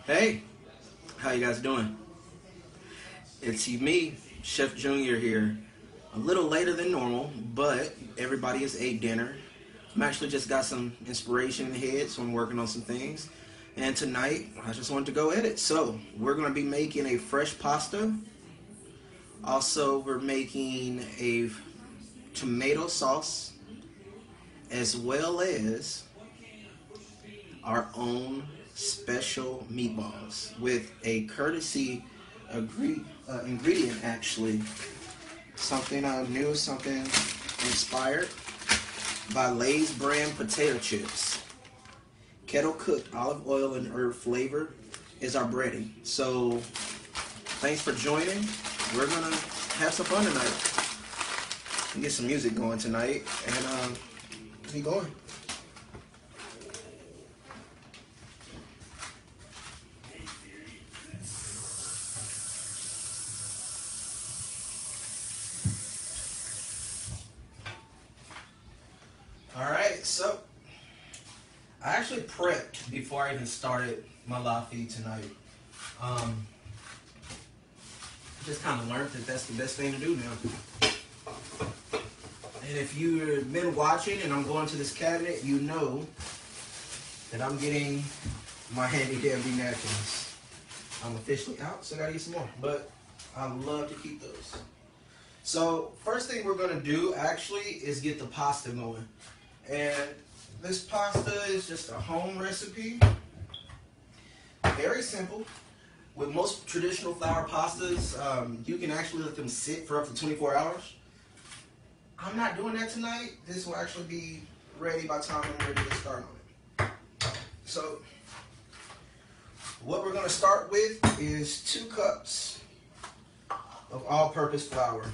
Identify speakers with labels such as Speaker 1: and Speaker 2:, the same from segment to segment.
Speaker 1: Hey, how you guys doing? It's me, Chef Junior here. A little later than normal, but everybody has ate dinner. I'm actually just got some inspiration in the head, so I'm working on some things. And tonight, I just wanted to go at it. So, we're going to be making a fresh pasta. Also, we're making a tomato sauce, as well as our own special meatballs with a courtesy ingredient, actually. Something new, something inspired by Lay's brand potato chips. Kettle cooked olive oil and herb flavor is our breading. So, thanks for joining. We're going to have some fun tonight. And get some music going tonight. And keep going. Alright, so I actually prepped before I even started my live feed tonight. Just kind of learned that that's the best thing to do now. And if you've been watching and I'm going to this cabinet, you know that I'm getting my handy dandy napkins. I'm officially out, so I gotta get some more. But I love to keep those. So first thing we're gonna do actually is get the pasta going. And this pasta is just a home recipe. Very simple. With most traditional flour pastas, you can actually let them sit for up to 24 hours. I'm not doing that tonight. This will actually be ready by the time I'm ready to start on it. So, what we're going to start with is 2 cups of all-purpose flour.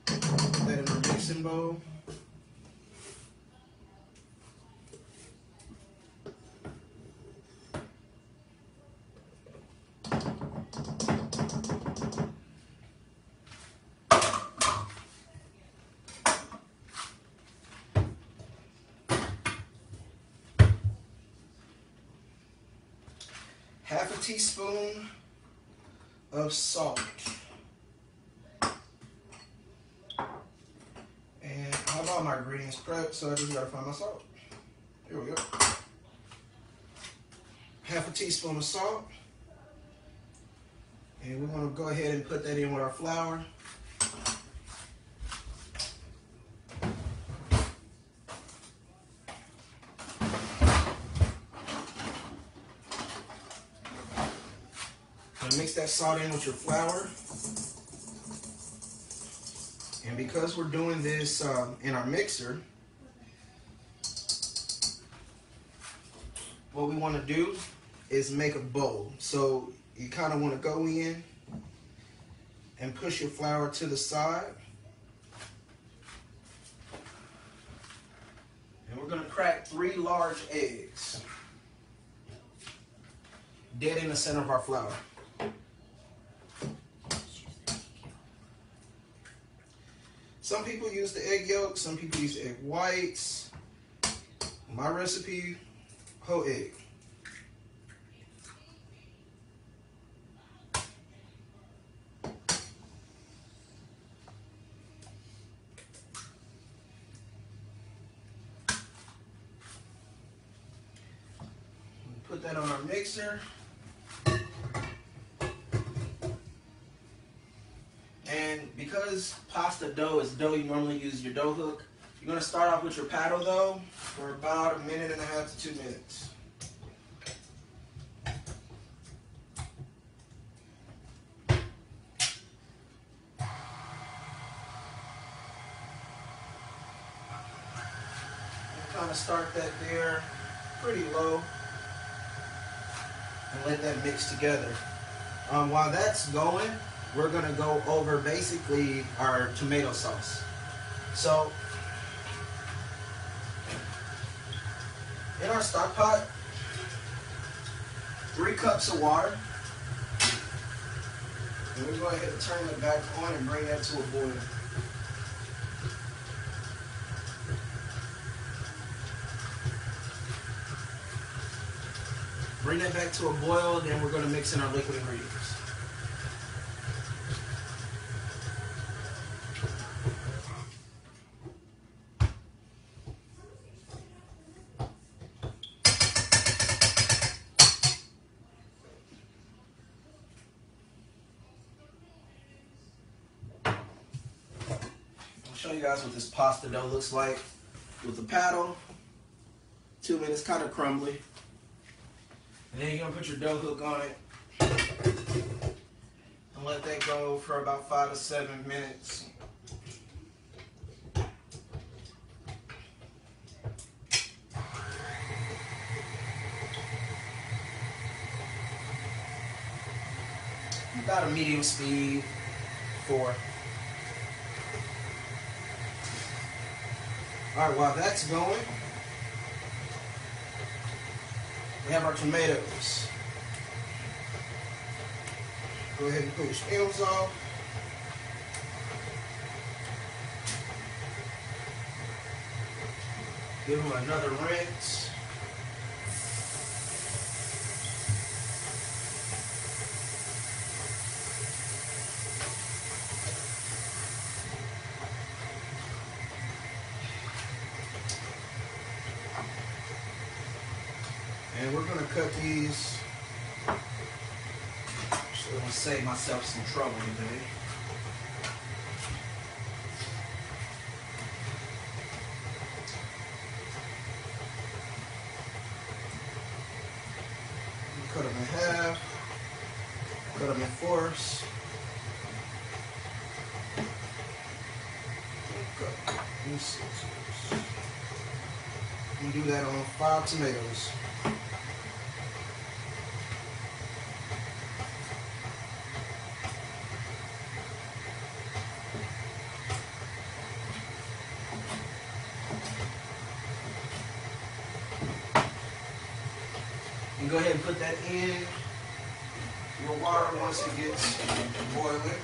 Speaker 1: Put that in a mixing bowl. Half a teaspoon of salt. And I have all my ingredients prepped, so I just gotta find my salt. Here we go. Half a teaspoon of salt. And we're gonna go ahead and put that in with our flour. Mix that salt in with your flour. And because we're doing this in our mixer, what we want to do is make a bowl. So you kind of want to go in and push your flour to the side. And we're going to crack 3 large eggs dead in the center of our flour. Some people use the egg yolk, some people use egg whites. My recipe, whole egg. Put that on our mixer. And because pasta dough is dough, you normally use your dough hook. You're going to start off with your paddle though for about 1.5 minutes to 2 minutes. Kind of start that there pretty low and let that mix together. While that's going, we're going to go over basically our tomato sauce. So, in our stock pot, 3 cups of water, And we're going to go ahead and turn it back on and bring that to a boil. Bring that back to a boil, then we're going to mix in our liquid ingredients. I'll show you guys what this pasta dough looks like with the paddle. 2 minutes, kind of crumbly. And then you're going to put your dough hook on it and let that go for about 5 to 7 minutes. About a medium speed, 4. Alright, while that's going, we have our tomatoes. Go ahead and put your skins off. Give them another rinse. And we're going to cut these. So I'm going to save myself some trouble today. Cut them in half. Cut them in fourths. Cut in sixes. And do that on 5 tomatoes. And go ahead and put that in your water once it gets boiling.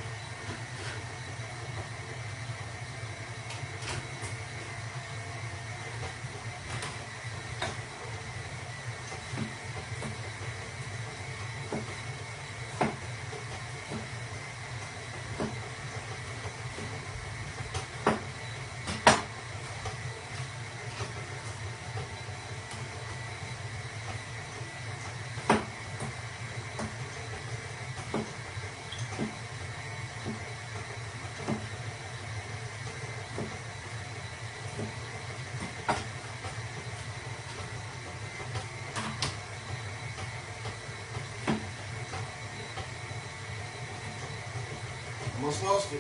Speaker 1: Almost lost it.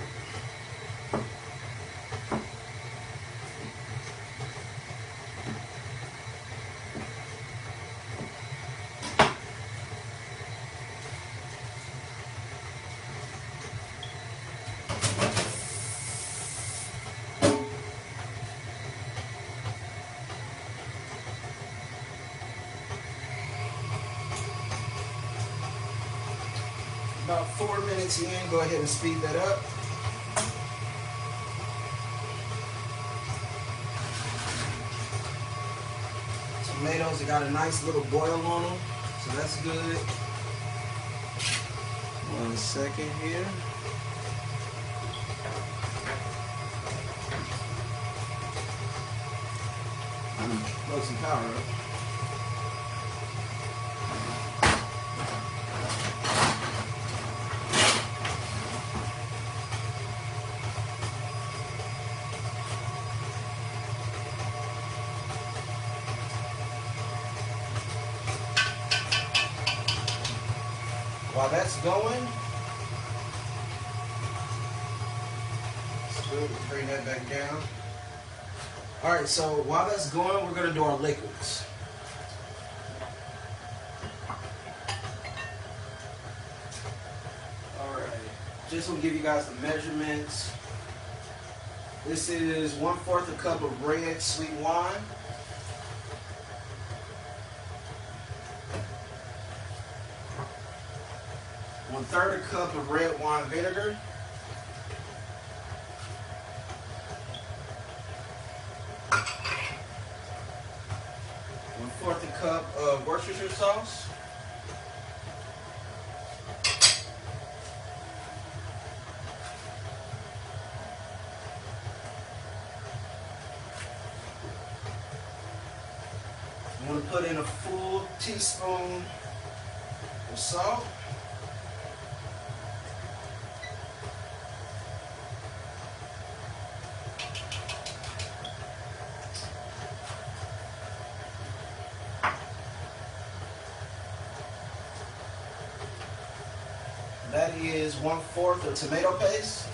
Speaker 1: About 4 minutes in, go ahead and speed that up. Tomatoes, they got a nice little boil on them, so that's good. 1 second here. Load some power up. While that's going, it's good. Bring that back down. All right, so while that's going, we're going to do our liquids. All right, just to give you guys the measurements. This is 1/4 a cup of red sweet wine. 1/3 cup of red wine vinegar. 1/4 cup of Worcestershire sauce. I'm going to put in a full teaspoon of salt. That is 1/4 of tomato paste.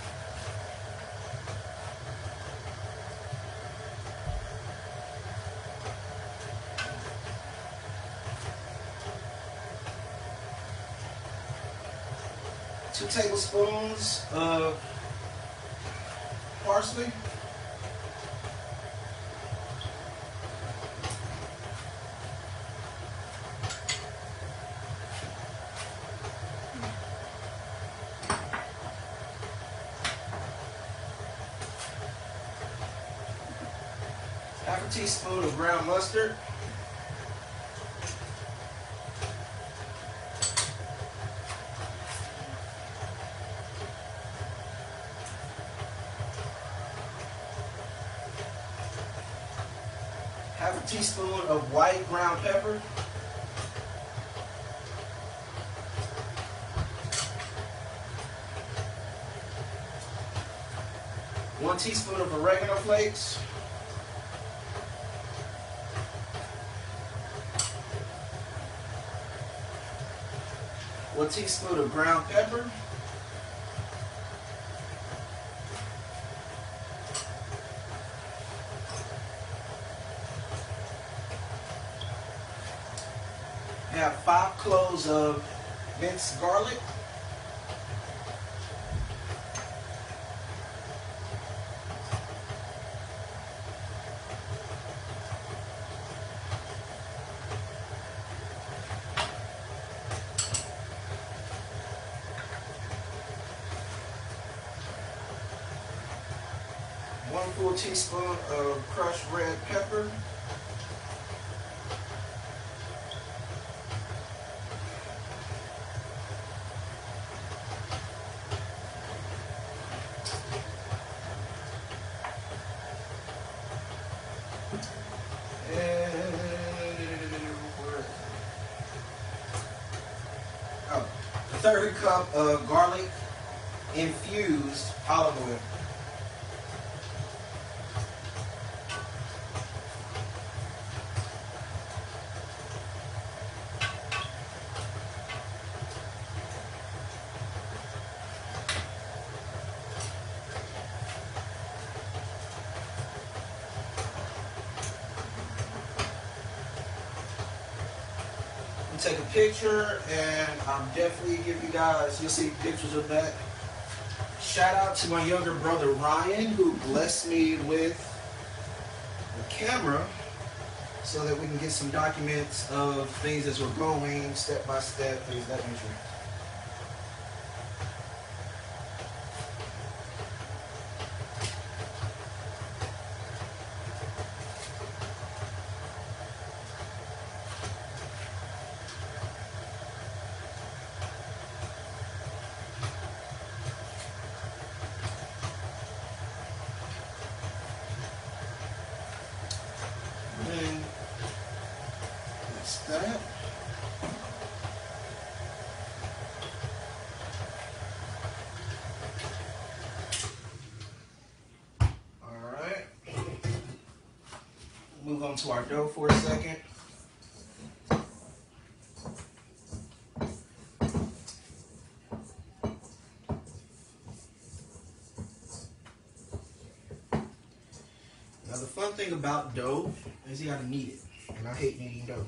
Speaker 1: Two tablespoons of parsley. Half a teaspoon of ground mustard. Half a teaspoon of white ground pepper. One teaspoon of oregano flakes. One teaspoon of ground pepper. Have 5 cloves of minced garlic. One full teaspoon of crushed red pepper. A 1/3 cup of garlic infused olive oil. Take a picture and I'll definitely give you guys, you'll see pictures of that. Shout out to my younger brother Ryan, who blessed me with a camera so that we can get some documents of things as we're going, step by step, things of that nature. And that's that. Alright. Move on to our dough for a second. Now the fun thing about dough is you gotta knead it, and I hate kneading dough.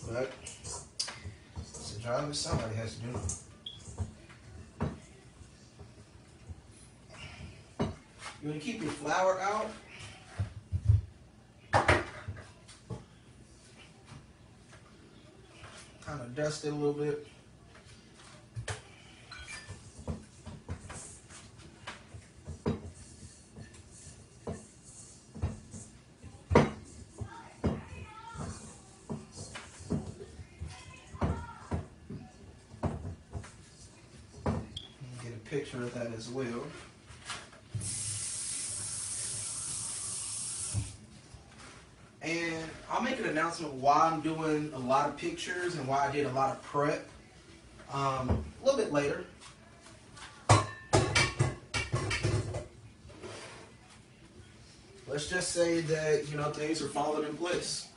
Speaker 1: But it's a job that somebody has to do. You want to keep your flour out. Kind of dust it a little bit. picture of that as well. And I'll make an announcement why I'm doing a lot of pictures and why I did a lot of prep a little bit later. Let's just say that, you know, things are falling in place.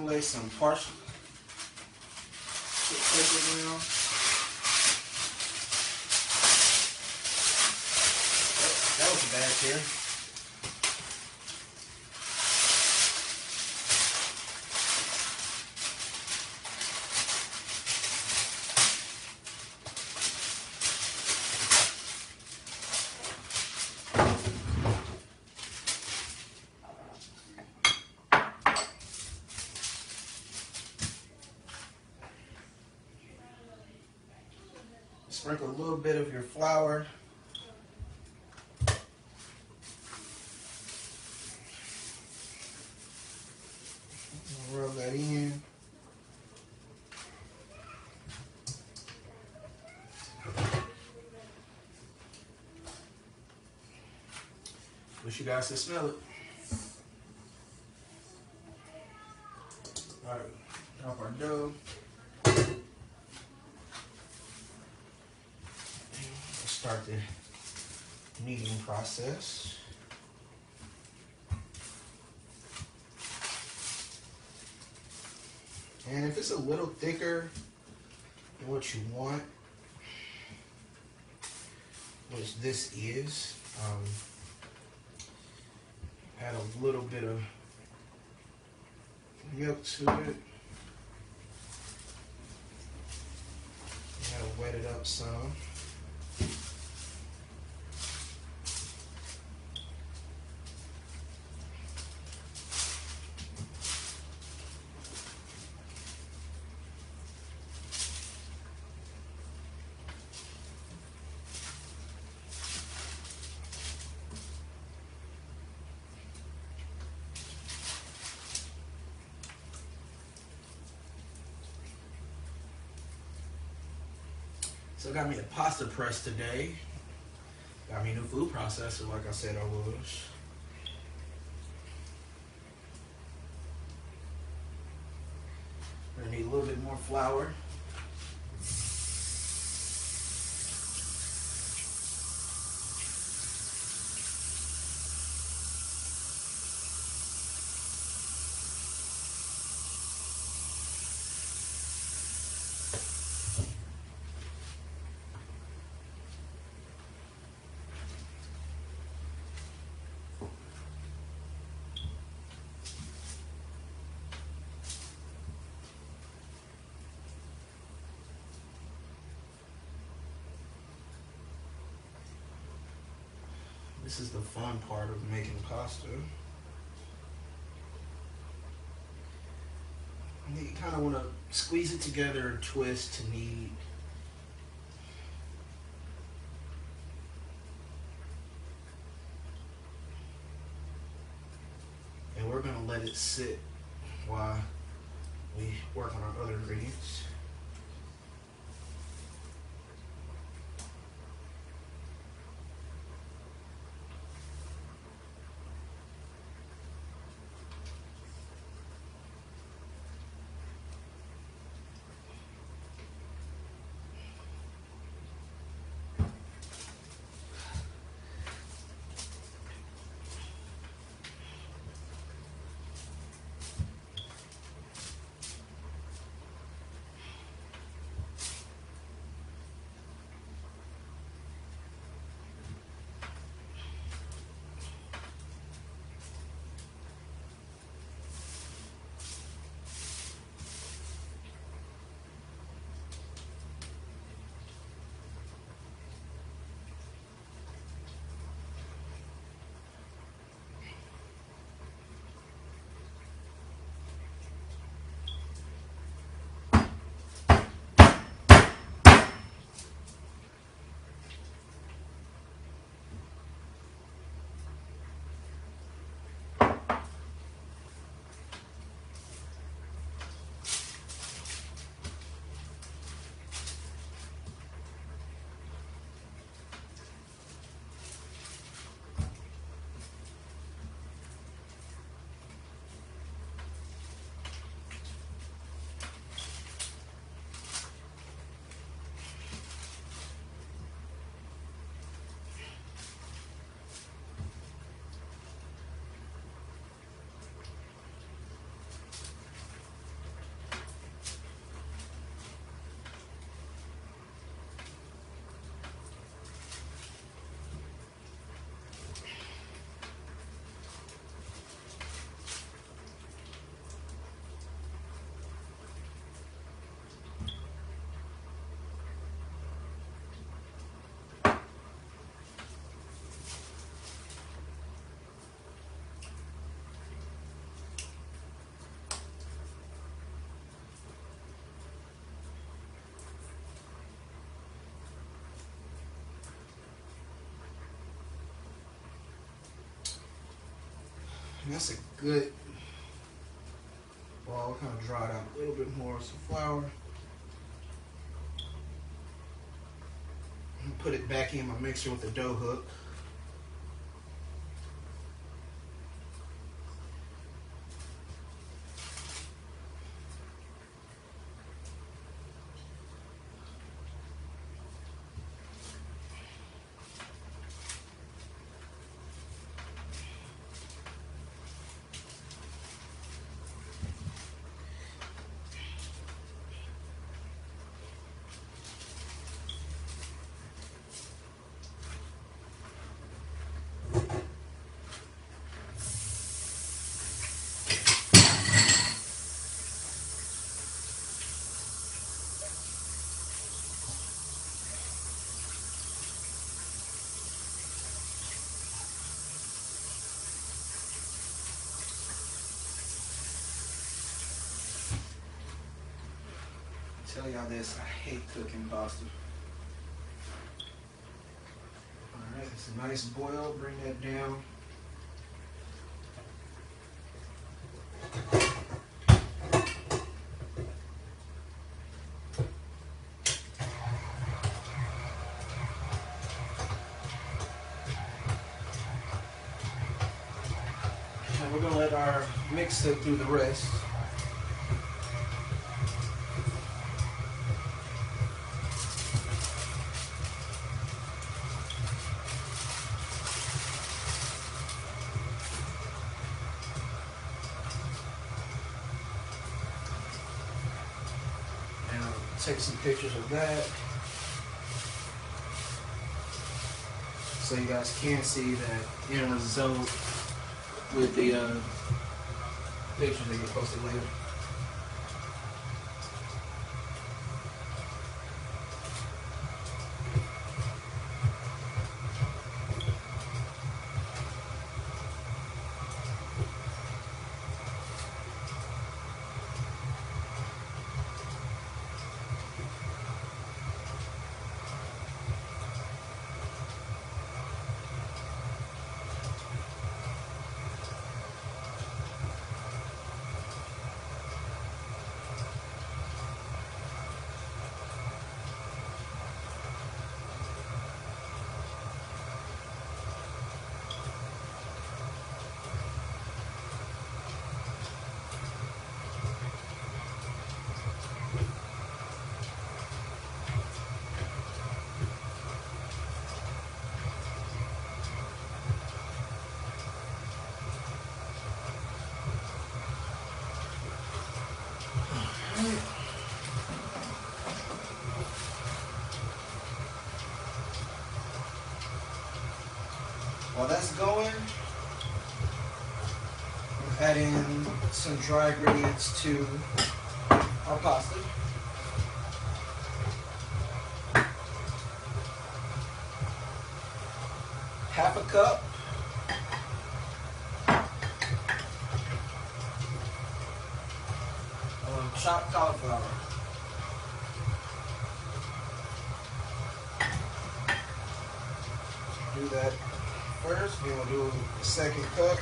Speaker 1: Lay some partial paper down. That was a bad tear. Sprinkle a little bit of your flour. Rub that in. Wish you guys could smell it. All right, drop our dough. Start the kneading process. And if it's a little thicker than what you want, which this is, add a little bit of milk to it. Gotta wet it up some. So I got me a pasta press today. Got me a new food processor, like I said I was. Gonna need a little bit more flour. This is the fun part of making pasta. You kind of want to squeeze it together and twist to knead. And we're going to let it sit while we work on our other ingredients. That's a good ball. Kind of dried out a little bit more. Some flour. Put it back in my mixer with the dough hook. Tell y'all this, I hate cooking pasta. Alright, it's a nice boil, bring that down. And we're going to let our mix cook through the rest. Take some pictures of that so you guys can see that end result with the pictures that get posted later. While that's going, we're adding some dry ingredients to our pasta. Half a cup of chopped cauliflower. Do that first, then we'll do the second cup.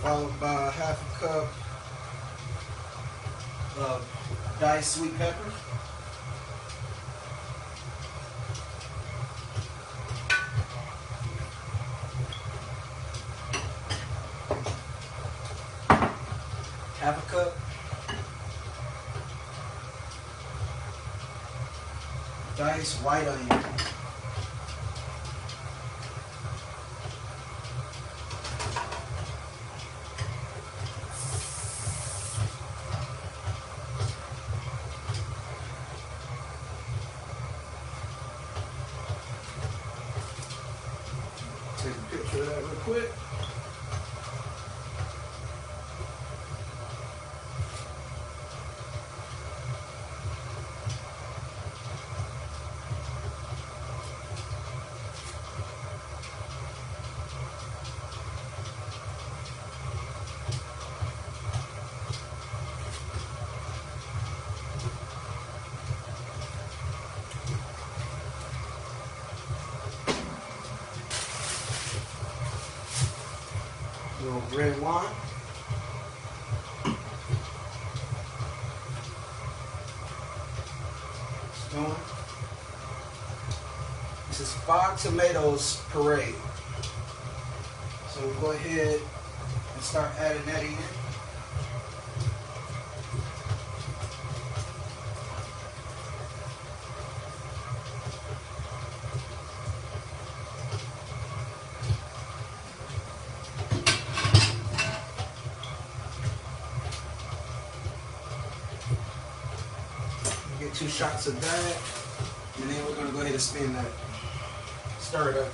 Speaker 1: Followed by half a cup of diced sweet peppers. Half a cup diced white onion. Take a picture of that real quick. little red wine. It's going. This is 5 tomatoes puree. So we'll go ahead and start adding that in. Get 2 shots of that, and then we're going to go ahead and spin that. Stir it up.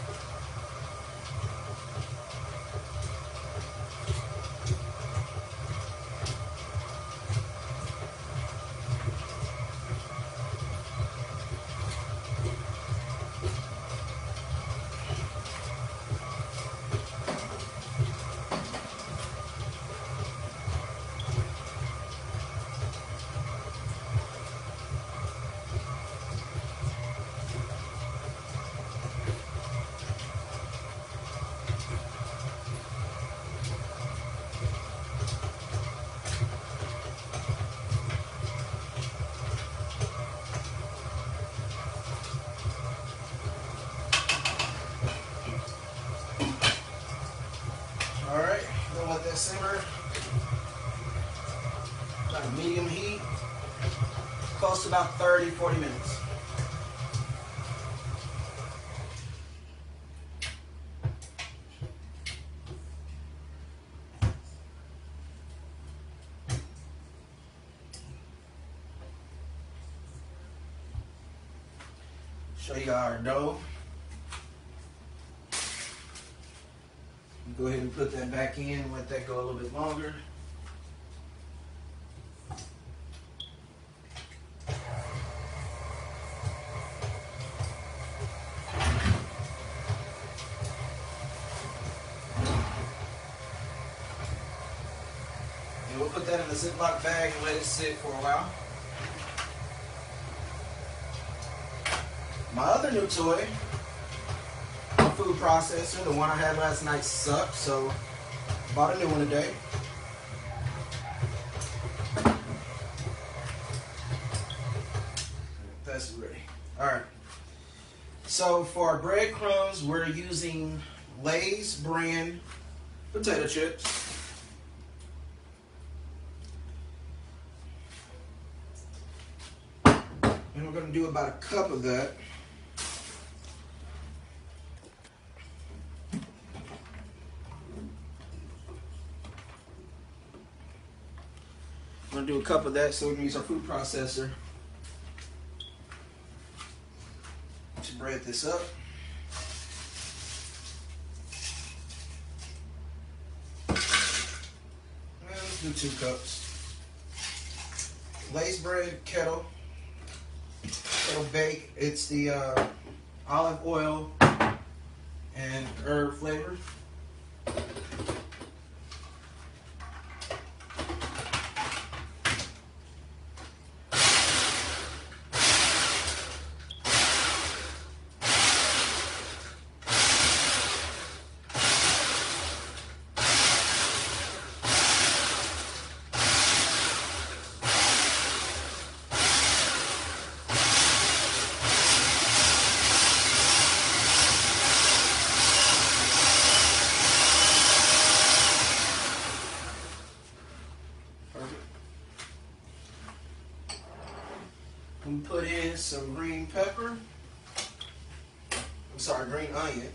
Speaker 1: Alright, gonna let that simmer. About a medium heat. Close to about 30-40 minutes. Show you our dough. Go ahead and put that back in and let that go a little bit longer. And we'll put that in the Ziploc bag and let it sit for a while. My other new toy, food processor, the one I had last night sucked, so bought a new one today. That's ready. Alright. So for our breadcrumbs, we're using Lay's brand potato chips. And we're going to do about a cup of that. I'm going to do a cup of that so we can use our food processor to bread this up. And let's do 2 cups. Lay's bread, Kettle bake. It's the olive oil and herb flavor. We put in some green pepper. I'm sorry, green onion.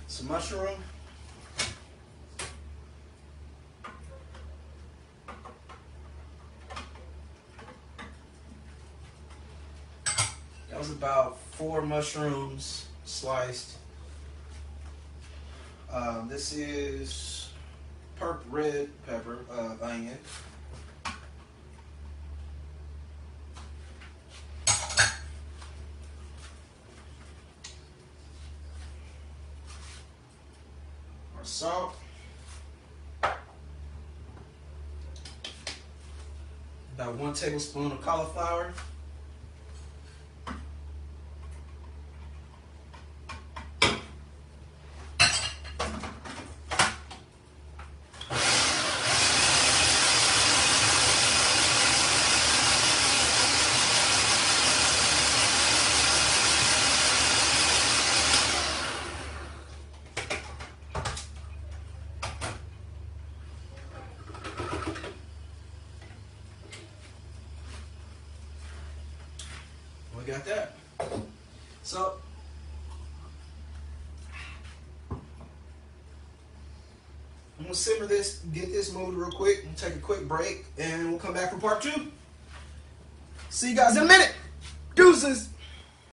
Speaker 1: Some mushroom. That was about 4 mushrooms sliced. This is red pepper, onion. Our salt. About 1 tablespoon of cauliflower. We got that. So I'm gonna simmer this, get this moved real quick, and take a quick break, and we'll come back for part 2. See you guys in a minute. Deuces.